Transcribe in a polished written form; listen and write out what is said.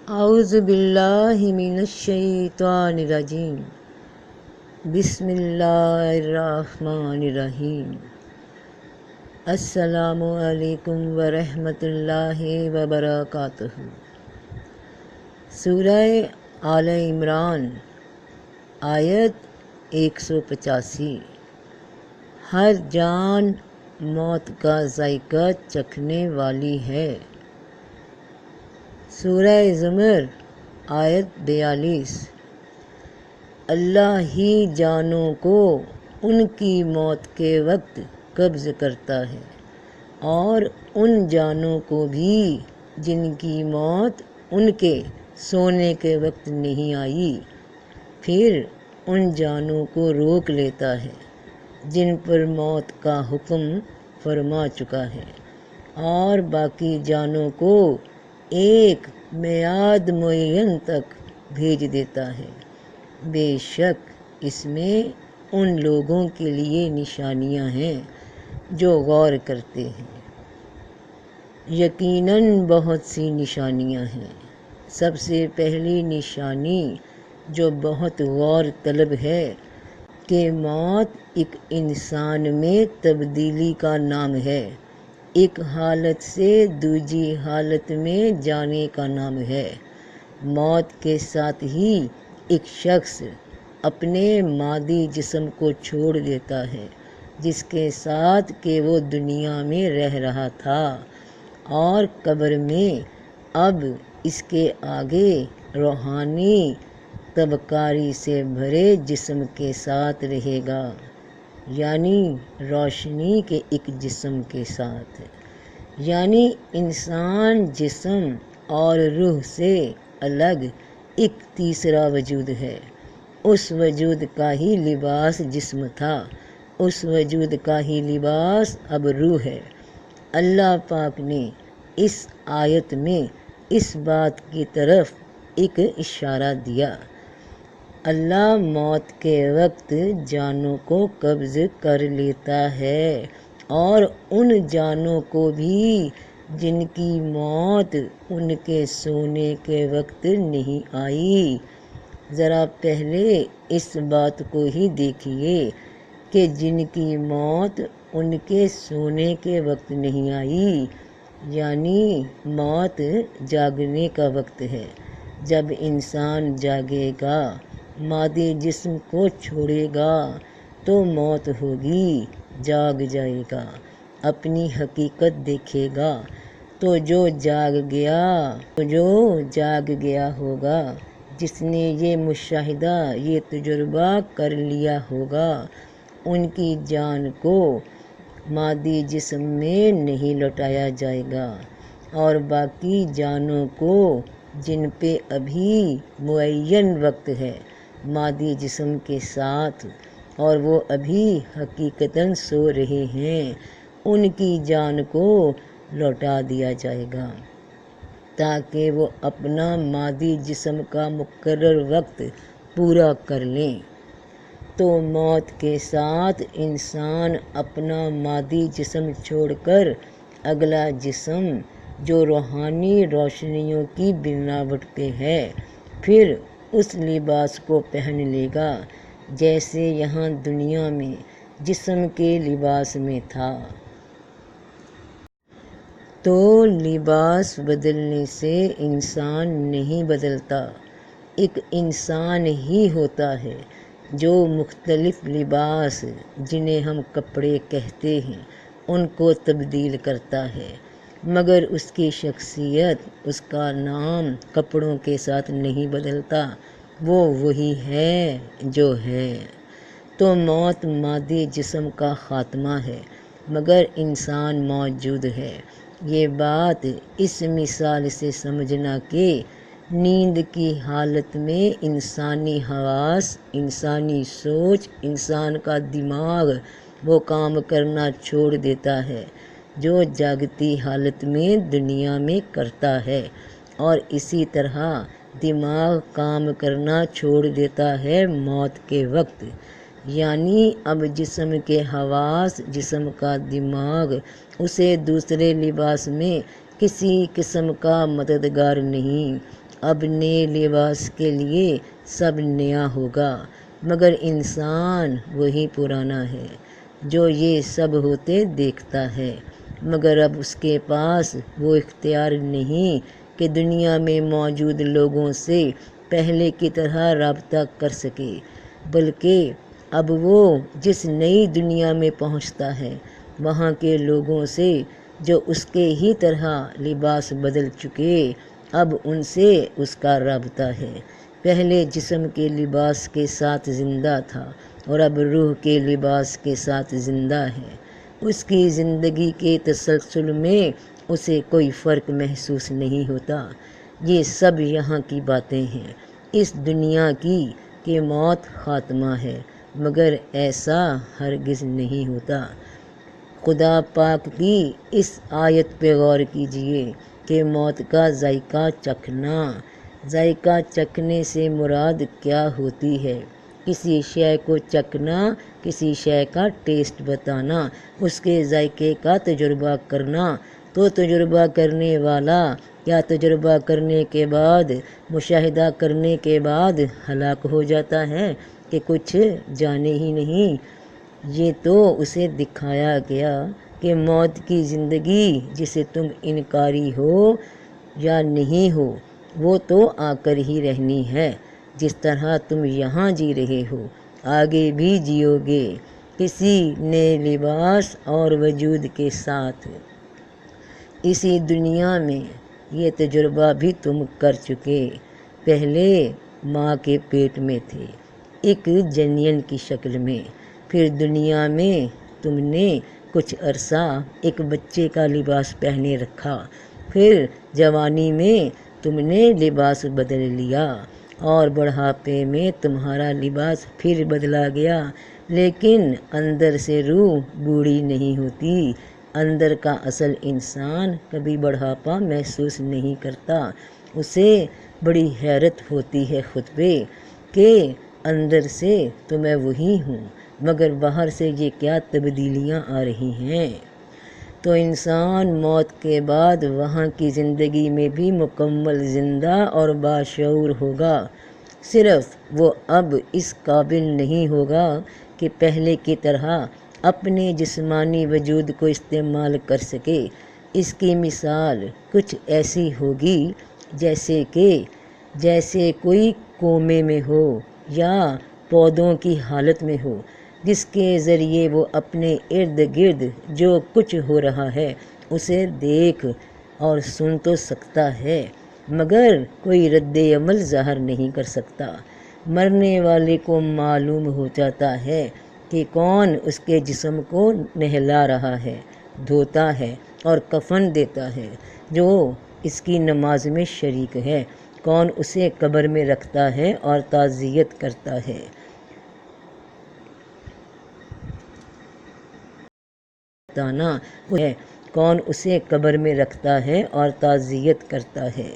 اعوذ باللہ من الشیطان الرجیم بسم اللہ الرحمن الرحیم السلام علیکم ورحمۃ اللہ وبرکاتہ۔ سورہ آل عمران آیت 185۔ ہر جان موت کا ذائقہ چکھنے والی ہے۔ سورہ زمر آیت 42۔ اللہ ہی جانوں کو ان کی موت کے وقت قبض کرتا ہے اور ان جانوں کو بھی جن کی موت ان کے سونے کے وقت نہیں آئی، پھر ان جانوں کو روک لیتا ہے جن پر موت کا حکم فرما چکا ہے، اور باقی جانوں کو ایک میعاد معین تک بھیج دیتا ہے۔ بے شک اس میں ان لوگوں کے لیے نشانیاں ہیں جو غور کرتے ہیں۔ یقیناً بہت سی نشانیاں ہیں۔ سب سے پہلی نشانی جو بہت غور طلب ہے کہ موت ایک انسان میں تبدیلی کا نام ہے، ایک حالت سے دوسری حالت میں جانے کا نام ہے۔ موت کے ساتھ ہی ایک شخص اپنے مادی جسم کو چھوڑ دیتا ہے جس کے ساتھ کہ وہ دنیا میں رہ رہا تھا، اور قبر میں اب اس کے آگے روحانی تبکاری سے بھرے جسم کے ساتھ رہے گا، یعنی روشنی کے ایک جسم کے ساتھ۔ یعنی انسان جسم اور روح سے الگ ایک تیسرا وجود ہے۔ اس وجود کا ہی لباس جسم تھا، اس وجود کا ہی لباس اب روح ہے۔ اللہ پاک نے اس آیت میں اس بات کی طرف ایک اشارہ دیا۔ اللہ موت کے وقت جانوں کو قبض کر لیتا ہے، اور ان جانوں کو بھی جن کی موت ان کے سونے کے وقت نہیں آئی۔ ذرا پہلے اس بات کو ہی دیکھیے کہ جن کی موت ان کے سونے کے وقت نہیں آئی، یعنی موت جاگنے کا وقت ہے۔ جب انسان جاگے گا، مادی جسم کو چھوڑے گا تو موت ہوگی، جاگ جائے گا، اپنی حقیقت دیکھے گا۔ تو جو جاگ گیا ہوگا، جس نے یہ مشاہدہ، یہ تجربہ کر لیا ہوگا، ان کی جان کو مادی جسم میں نہیں لوٹایا جائے گا، اور باقی جانوں کو جن پہ ابھی معین وقت ہے مادی جسم کے ساتھ، اور وہ ابھی حقیقتاً سو رہے ہیں، ان کی جان کو لوٹا دیا جائے گا تاکہ وہ اپنا مادی جسم کا مقرر وقت پورا کر لیں۔ تو موت کے ساتھ انسان اپنا مادی جسم چھوڑ کر اگلا جسم جو روحانی روشنیوں کی بناوٹ پہ ہے، پھر اس لباس کو پہن لے گا جیسے یہاں دنیا میں جسم کے لباس میں تھا۔ تو لباس بدلنے سے انسان نہیں بدلتا، ایک انسان ہی ہوتا ہے جو مختلف لباس، جنہیں ہم کپڑے کہتے ہیں، ان کو تبدیل کرتا ہے، مگر اس کی شخصیت، اس کا نام کپڑوں کے ساتھ نہیں بدلتا، وہ وہی ہے جو ہے۔ تو موت مادی جسم کا خاتمہ ہے، مگر انسان موجود ہے۔ یہ بات اس مثال سے سمجھنا کہ نیند کی حالت میں انسانی حواس، انسانی سوچ، انسان کا دماغ وہ کام کرنا چھوڑ دیتا ہے جو جاگتی حالت میں دنیا میں کرتا ہے، اور اسی طرح دماغ کام کرنا چھوڑ دیتا ہے موت کے وقت۔ یعنی اب جسم کے حواس، جسم کا دماغ اسے دوسرے لباس میں کسی قسم کا مددگار نہیں، اب نئے لباس کے لیے سب نیا ہوگا، مگر انسان وہی پرانا ہے جو یہ سب ہوتے دیکھتا ہے، مگر اب اس کے پاس وہ اختیار نہیں کہ دنیا میں موجود لوگوں سے پہلے کی طرح رابطہ کر سکے، بلکہ اب وہ جس نئی دنیا میں پہنچتا ہے وہاں کے لوگوں سے جو اس کے ہی طرح لباس بدل چکے، اب ان سے اس کا رابطہ ہے۔ پہلے جسم کے لباس کے ساتھ زندہ تھا اور اب روح کے لباس کے ساتھ زندہ ہے۔ اس کی زندگی کے تسلسل میں اسے کوئی فرق محسوس نہیں ہوتا۔ یہ سب یہاں کی باتیں ہیں، اس دنیا کی، کہ موت خاتمہ ہے، مگر ایسا ہرگز نہیں ہوتا۔ خدا پاک کی اس آیت پہ غور کیجئے کہ موت کا ذائقہ چکھنا، ذائقہ چکھنے سے مراد کیا ہوتی ہے؟ کسی شے کو چکھنا، کسی شے کا ٹیسٹ بتانا، اس کے ذائقے کا تجربہ کرنا۔ تو تجربہ کرنے والا کیا تجربہ کرنے کے بعد، مشاہدہ کرنے کے بعد ہلاک ہو جاتا ہے کہ کچھ جانے ہی نہیں؟ یہ تو اسے دکھایا گیا کہ موت کی زندگی جسے تم انکاری ہو یا نہیں ہو، وہ تو آ کر ہی رہنی ہے۔ جس طرح تم یہاں جی رہے ہو آگے بھی جیو گے، کسی نئے لباس اور وجود کے ساتھ۔ اسی دنیا میں یہ تجربہ بھی تم کر چکے۔ پہلے ماں کے پیٹ میں تھے، ایک جنین کی شکل میں، پھر دنیا میں تم نے کچھ عرصہ ایک بچے کا لباس پہنے رکھا، پھر جوانی میں تم نے لباس بدل لیا، اور بڑھاپے میں تمہارا لباس پھر بدلا گیا، لیکن اندر سے روح بوڑھی نہیں ہوتی۔ اندر کا اصل انسان کبھی بڑھاپا محسوس نہیں کرتا۔ اسے بڑی حیرت ہوتی ہے خود پہ کہ اندر سے تو میں وہی ہوں، مگر باہر سے یہ کیا تبدیلیاں آ رہی ہیں۔ تو انسان موت کے بعد وہاں کی زندگی میں بھی مکمل زندہ اور باشعور ہوگا، صرف وہ اب اس قابل نہیں ہوگا کہ پہلے کی طرح اپنے جسمانی وجود کو استعمال کر سکے۔ اس کی مثال کچھ ایسی ہوگی جیسے کوئی کومے میں ہو یا پودوں کی حالت میں ہو، جس کے ذریعے وہ اپنے ارد گرد جو کچھ ہو رہا ہے اسے دیکھ اور سن تو سکتا ہے، مگر کوئی رد عمل ظاہر نہیں کر سکتا۔ مرنے والے کو معلوم ہو جاتا ہے کہ کون اس کے جسم کو نہلا رہا ہے، دھوتا ہے اور کفن دیتا ہے، جو اس کی نماز میں شریک ہے، کون اسے قبر میں رکھتا ہے اور تعزیت کرتا ہے۔ کون اسے قبر میں رکھتا ہے اور تعزیت کرتا ہے۔